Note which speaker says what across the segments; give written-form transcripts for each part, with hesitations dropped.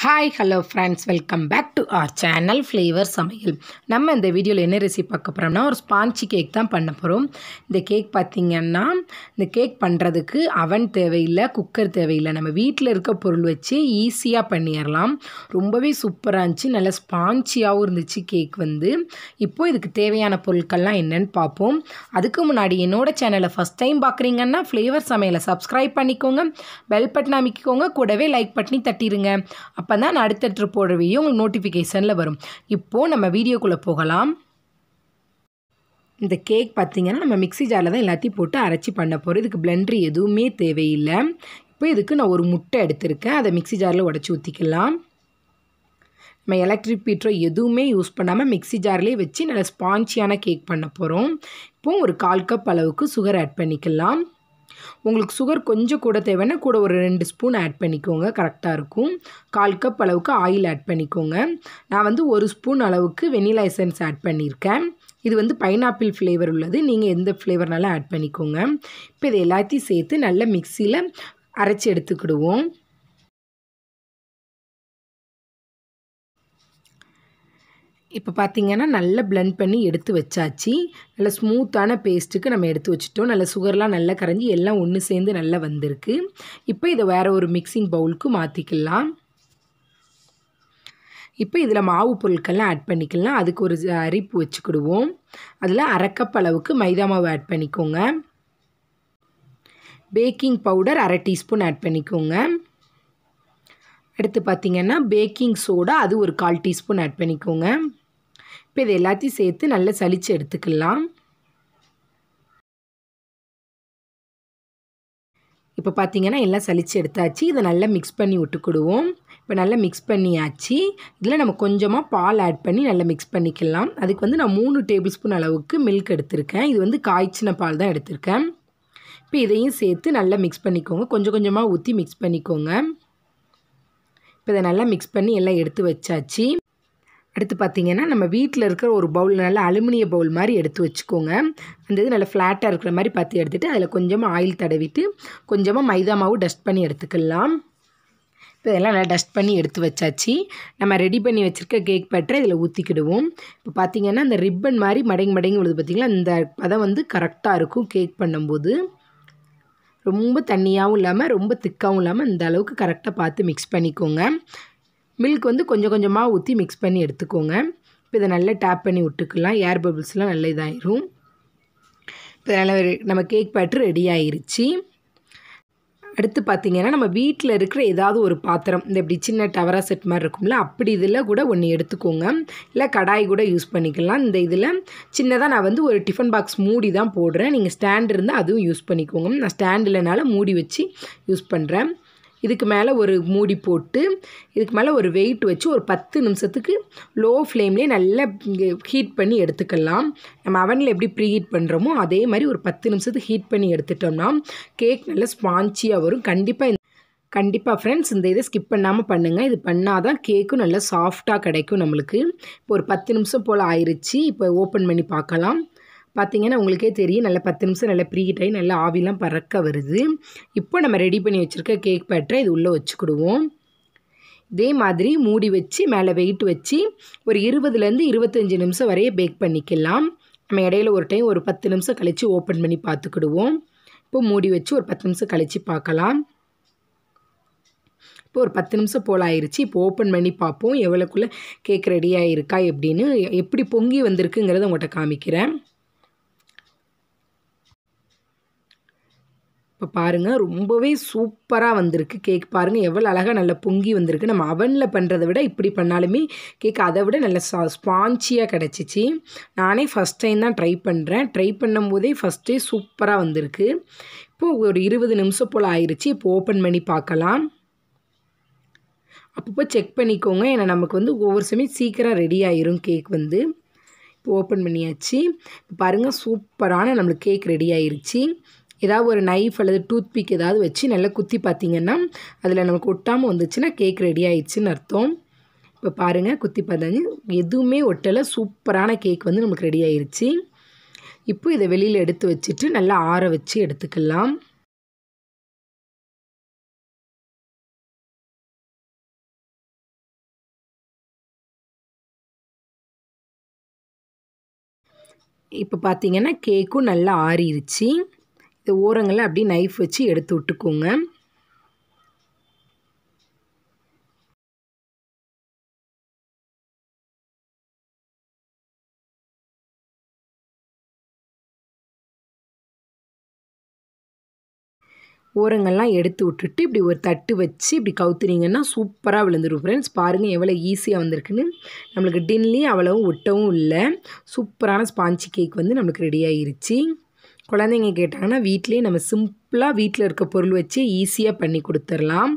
Speaker 1: Hi hello friends, welcome back to our channel flavour Samayal. நம்ம இந்த வீடியோவில் என்ன ரெசிபி பார்க்க போகிறோம்னா, ஒரு ஸ்பாஞ்சி கேக் தான் பண்ண போகிறோம். இந்த கேக் பார்த்திங்கன்னா, இந்த கேக் பண்ணுறதுக்கு அவன் தேவையில்லை, குக்கர் தேவையில்லை. நம்ம வீட்டில் இருக்க பொருள் வச்சு ஈஸியாக பண்ணிடலாம். ரொம்பவே சூப்பராக இருந்துச்சு, நல்லா ஸ்பாஞ்சியாகவும் இருந்துச்சு கேக் வந்து. இப்போது இதுக்கு தேவையான பொருட்கள்லாம் என்னென்னு பார்ப்போம். அதுக்கு முன்னாடி என்னோடய சேனலை ஃபஸ்ட் டைம் பார்க்குறீங்கன்னா ஃப்ளேவர் சமையலை சப்ஸ்கிரைப் பண்ணிக்கோங்க, பெல் பட்டன் அமைக்கிக்கோங்க, கூடவே லைக் பட்டனி தட்டிடுங்க. அப்போ தான் நான் அடுத்தடுத்து போடுற வீடியோ உங்களுக்கு நோட்டிஃபிகேஷனில் வரும். இப்போது நம்ம வீடியோக்குள்ளே போகலாம். இந்த கேக் பார்த்திங்கன்னா நம்ம மிக்ஸி ஜாரில் தான் எல்லாத்தையும் போட்டு அரைச்சி பண்ண போகிறோம். இதுக்கு பிளெண்டர் எதுவுமே தேவையில்லை. இப்போ இதுக்கு நான் ஒரு முட்டை எடுத்திருக்கேன், அதை மிக்ஸி ஜாரில் உடச்சி ஊற்றிக்கலாம். நம்ம எலக்ட்ரிக் பீட்டரோ எதுவுமே யூஸ் பண்ணாமல் மிக்ஸி ஜார்லேயே வச்சு நல்லா ஸ்பாஞ்சியான கேக் பண்ண போகிறோம். இப்போது ஒரு 1/4 கப் அளவுக்கு சுகர் ஆட் பண்ணிக்கலாம். உங்களுக்கு சுகர் கொஞ்சம் கூட தேவைன்னா கூட ஒரு 2 ஸ்பூன் ஆட் பண்ணிக்கோங்க, கரெக்டாக இருக்கும். 1/4 கப் அளவுக்கு ஆயில் ஆட் பண்ணிக்கோங்க. நான் வந்து 1 ஸ்பூன் அளவுக்கு வெனிலா எசன்ஸ் ஆட் பண்ணியிருக்கேன். இது வந்து பைனாப்பிள் ஃப்ளேவர் உள்ளது, நீங்கள் எந்த ஃப்ளேவர்னாலும் ஆட் பண்ணிக்கோங்க. இப்போ இது எல்லாத்தையும் சேர்த்து நல்லா மிக்சியில் அரைச்சி எடுத்துக்கிடுவோம். இப்போ பார்த்திங்கன்னா நல்லா பிளெண்ட் பண்ணி எடுத்து வச்சாச்சு. நல்லா ஸ்மூத்தான பேஸ்ட்டுக்கு நம்ம எடுத்து வச்சுட்டோம். நல்லா சுகர்லாம் நல்லா கரைஞ்சி எல்லாம் ஒன்று சேர்ந்து நல்லா வந்திருக்கு. இப்போ இதை வேறு ஒரு மிக்சிங் பவுலுக்கு மாற்றிக்கலாம். இப்போ இதில் மாவு பொருட்கள்லாம் ஆட் பண்ணிக்கலாம். அதுக்கு ஒரு அரிப்பு வச்சுக்கிடுவோம். அதில் 1/2 கப் அளவுக்கு மைதா மாவு ஆட் பண்ணிக்கோங்க. பேக்கிங் பவுடர் 1/2 டீஸ்பூன் ஆட் பண்ணிக்கோங்க. அடுத்து பார்த்திங்கன்னா பேக்கிங் சோடா, அது ஒரு 1/4 டீஸ்பூன் ஆட் பண்ணிக்கோங்க. இப்போ இது எல்லாத்தையும் சேர்த்து நல்லா சலிச்சு எடுத்துக்கலாம். இப்போ பார்த்திங்கன்னா எல்லாம் சலிச்சு எடுத்தாச்சு. இதை நல்லா மிக்ஸ் பண்ணி விட்டுக்கிடுவோம். இப்போ நல்லா மிக்ஸ் பண்ணியாச்சு. இதில் நம்ம கொஞ்சமாக பால் ஆட் பண்ணி நல்லா மிக்ஸ் பண்ணிக்கலாம். அதுக்கு வந்து நான் 3 டேபிள் ஸ்பூன் அளவுக்கு மில்க் எடுத்திருக்கேன். இது வந்து காய்ச்சின பால் தான் எடுத்திருக்கேன். இப்போ இதையும் சேர்த்து நல்லா மிக்ஸ் பண்ணிக்கோங்க. கொஞ்சம் கொஞ்சமாக ஊற்றி மிக்ஸ் பண்ணிக்கோங்க. இப்போ இதை நல்லா மிக்ஸ் பண்ணி எல்லாம் எடுத்து வச்சாச்சு. அடுத்து பார்த்திங்கன்னா நம்ம வீட்டில் இருக்கிற ஒரு பவுல், நல்லா அலுமினிய பவுல் மாதிரி எடுத்து வச்சுக்கோங்க. அந்த இது நல்லா ஃப்ளாட்டாக இருக்கிற மாதிரி பார்த்து எடுத்துகிட்டு அதில் கொஞ்சமாக ஆயில் தடவிட்டு கொஞ்சமாக மைதா மாவு டஸ்ட் பண்ணி எடுத்துக்கலாம். இப்போ இதெல்லாம் நல்லா டஸ்ட் பண்ணி எடுத்து வச்சாச்சு. நம்ம ரெடி பண்ணி வச்சுருக்க கேக் பேட்டரை இதில் ஊற்றிக்கிடுவோம். இப்போ பார்த்திங்கன்னா இந்த ரிப்பன் மாதிரி மடங்கி உள்ளது பார்த்திங்களா, இந்த பதம் வந்து கரெக்டாக இருக்கும். கேக் பண்ணும்போது ரொம்ப தண்ணியாகவும் இல்லாமல் ரொம்ப திக்காகவும் இல்லாமல் இந்த அளவுக்கு கரெக்டாக பார்த்து மிக்ஸ் பண்ணிக்கோங்க. மில்க் வந்து கொஞ்சம் கொஞ்சமாக ஊற்றி மிக்ஸ் பண்ணி எடுத்துக்கோங்க. இப்போ இதை நல்லா டேப் பண்ணி விட்டுக்கலாம். ஏர் பபிள்ஸ்லாம் நல்லா இதாகிரும். இப்போ நல்லா நம்ம கேக் பேட்டர் ரெடி ஆகிருச்சு. அடுத்து பார்த்திங்கன்னா நம்ம வீட்டில் இருக்கிற ஏதாவது ஒரு பாத்திரம், இந்த இப்படி சின்ன டவரா செட் மாதிரி இருக்கும்ல, அப்படி இதில் கூட ஒன்று எடுத்துக்கோங்க. இல்லை கடாய் கூட யூஸ் பண்ணிக்கலாம். இந்த இதில் சின்னதாக நான் வந்து ஒரு டிஃபன் பாக்ஸ் மூடி தான் போடுறேன். நீங்கள் ஸ்டாண்ட் இருந்தால் அதுவும் யூஸ் பண்ணிக்கோங்க. நான் ஸ்டாண்ட் இல்லைனால மூடி வச்சு யூஸ் பண்ணுறேன். இதுக்கு மேலே ஒரு மூடி போட்டு இதுக்கு மேலே ஒரு வெயிட் வச்சு ஒரு 10 நிமிஷத்துக்கு லோ ஃப்ளேம்லேயே நல்லா ஹீட் பண்ணி எடுத்துக்கலாம். நம்ம அவனில் எப்படி ப்ரீ ஹீட் பண்ணுறோமோ அதே மாதிரி ஒரு 10 நிமிஷத்துக்கு ஹீட் பண்ணி எடுத்துட்டோம்னா கேக் நல்லா ஸ்பாஞ்சியாக வரும். கண்டிப்பாக ஃப்ரெண்ட்ஸ் இந்த இதை ஸ்கிப் பண்ணாமல் பண்ணுங்கள். இது பண்ணால் தான் கேக்கும் நல்லா சாஃப்டாக கிடைக்கும் நம்மளுக்கு. இப்போ ஒரு 10 நிமிஷம் போல் ஆயிடுச்சு. இப்போ ஓப்பன் பண்ணி பார்க்கலாம். பார்த்திங்கன்னா உங்களுக்கே தெரியும், நல்லா 10 நிமிஷம் நல்லா ப்ரீ ஹீட் ஆகி நல்லா ஆவிலாம் பறக்க வருது. இப்போ நம்ம ரெடி பண்ணி வச்சுருக்க கேக் பேட்டரை இது உள்ளே வச்சுக்கிடுவோம். இதே மாதிரி மூடி வச்சு மேலே வெயிட் வச்சு ஒரு 20லேருந்து 25 நிமிஷம் வரைய பேக் பண்ணிக்கலாம். நம்ம இடையில ஒரு டைம் ஒரு 10 நிமிஷம் கழித்து ஓப்பன் பண்ணி பார்த்துக்கிடுவோம். இப்போ மூடி வச்சு ஒரு 10 நிமிஷம் கழித்து பார்க்கலாம். இப்போ ஒரு 10 நிமிஷம் போல் ஆயிடுச்சு. இப்போ ஓப்பன் பண்ணி பார்ப்போம் எவ்வளோக்குள்ளே கேக் ரெடியாக இருக்கா எப்படின்னு. எப்படி பொங்கி வந்திருக்குங்கிறத உங்கள்கிட்ட காமிக்கிறேன். இப்போ பாருங்கள் ரொம்பவே சூப்பராக வந்திருக்கு கேக். பாருங்கள் எவ்வளோ அழகாக நல்லா பொங்கி வந்திருக்கு. நம்ம அவனில் பண்ணுறதை விட இப்படி பண்ணாலுமே கேக் அதை விட நல்ல ஸ்பாஞ்சியாக கிடச்சிச்சு. நானே ஃபஸ்ட் டைம் தான் ட்ரை பண்ணுறேன். ட்ரை பண்ணும்போதே ஃபஸ்ட்டே சூப்பராக வந்திருக்கு. இப்போது ஒரு 20 நிமிஷம் போல் ஆயிடுச்சு. இப்போ ஓப்பன் பண்ணி பார்க்கலாம். அப்பப்போ செக் பண்ணிக்கோங்க, ஏன்னா நமக்கு வந்து ஒவ்வொரு சமயம் சீக்கிரம் ரெடி ஆயிரும் கேக் வந்து. இப்போ ஓப்பன் பண்ணியாச்சு. இப்போ பாருங்கள் சூப்பரான நம்மளுக்கு கேக் ரெடி ஆயிடுச்சு. ஏதாவது ஒரு நைஃப் அல்லது டூத்பிக் ஏதாவது வச்சு நல்லா குத்தி பார்த்திங்கன்னா அதில் நமக்கு ஒட்டாமல் வந்துச்சுன்னா கேக் ரெடி ஆயிடுச்சுன்னு அர்த்தம். இப்போ பாருங்கள் குத்தி பார்த்தாங்க எதுவுமே ஒட்டலை. சூப்பரான கேக் வந்து நமக்கு ரெடி ஆயிடுச்சு. இப்போ இதை வெளியில் எடுத்து வச்சுட்டு நல்லா ஆற வச்சு எடுத்துக்கலாம். இப்போ பார்த்தீங்கன்னா கேக்கும் நல்லா ஆறிடுச்சு. இந்த ஓரங்களை அப்படியே நைஃப் வச்சு எடுத்து விட்டுக்கோங்க. ஓரங்கள்லாம் எடுத்து விட்டுட்டு இப்படி ஒரு தட்டு வச்சு இப்படி கவுத்துனீங்கன்னா சூப்பராக விழுந்துடும் ஃப்ரெண்ட்ஸ். பாருங்கள் எவ்வளோ ஈஸியாக வந்திருக்குன்னு. நம்மளுக்கு டின்லேயும் அவ்வளவும் ஒட்டவும் இல்லை. சூப்பரான ஸ்பாஞ்சி கேக் வந்து நம்மளுக்கு ரெடி ஆகிருச்சு. குழந்தைங்க கேட்டாங்கன்னா வீட்டிலே நம்ம சிம்பிளாக வீட்டில் இருக்க பொருள் வச்சு ஈஸியாக பண்ணி கொடுத்துடலாம்.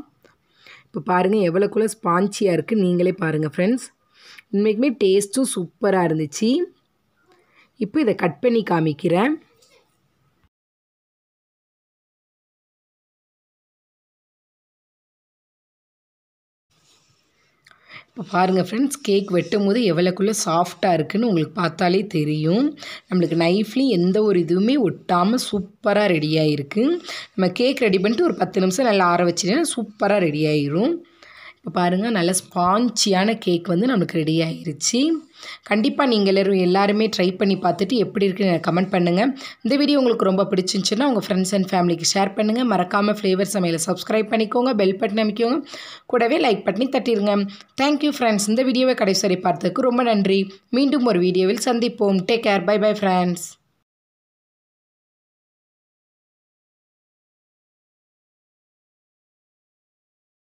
Speaker 1: இப்போ பாருங்கள் எவ்வளோக்குள்ள ஸ்பாஞ்சியாக இருக்குது, நீங்களே பாருங்கள் ஃப்ரெண்ட்ஸ். உண்மைக்குமே டேஸ்ட்டும் சூப்பராக இருந்துச்சு. இப்போ இதை கட் பண்ணி காமிக்கிறேன். இப்போ பாருங்கள் ஃப்ரெண்ட்ஸ், கேக் வெட்டும் போது எவ்வளோக்குள்ளே சாஃப்டாக இருக்குதுன்னு உங்களுக்கு பார்த்தாலே தெரியும். நம்மளுக்கு நைஃப்லேயும் எந்த ஒரு இதுவுமே ஒட்டாமல் சூப்பராக ரெடியாக இருக்குது. நம்ம கேக் ரெடி பண்ணிட்டு ஒரு 10 நிமிஷம் நல்லா ஆற வச்சிட்டேன்னா சூப்பராக ரெடி ஆயிரும். இப்போ பாருங்கள் நல்ல ஸ்பாஞ்சியான கேக் வந்து நம்மளுக்கு ரெடி ஆகிருச்சு. கண்டிப்பாக நீங்கள் எல்லாருமே ட்ரை பண்ணி பார்த்துட்டு எப்படி இருக்குன்னு கமெண்ட் பண்ணுங்கள். இந்த வீடியோ உங்களுக்கு ரொம்ப பிடிச்சிருந்துச்சுன்னா உங்கள் ஃப்ரெண்ட்ஸ் அண்ட் ஃபேமிலிக்கு ஷேர் பண்ணுங்கள். மறக்காமல் ஃப்ளேவர் சமையலை சப்ஸ்கிரைப் பண்ணிக்கோங்க, பெல் பட்டன் அமைக்கோங்க, கூடவே லைக் பண்ணி தட்டிடுங்க. Thank you friends. இந்த வீடியோவை கடைசி வரை பார்த்ததுக்கு ரொம்ப நன்றி. மீண்டும் ஒரு வீடியோவில் சந்திப்போம். Take care. Bye bye friends.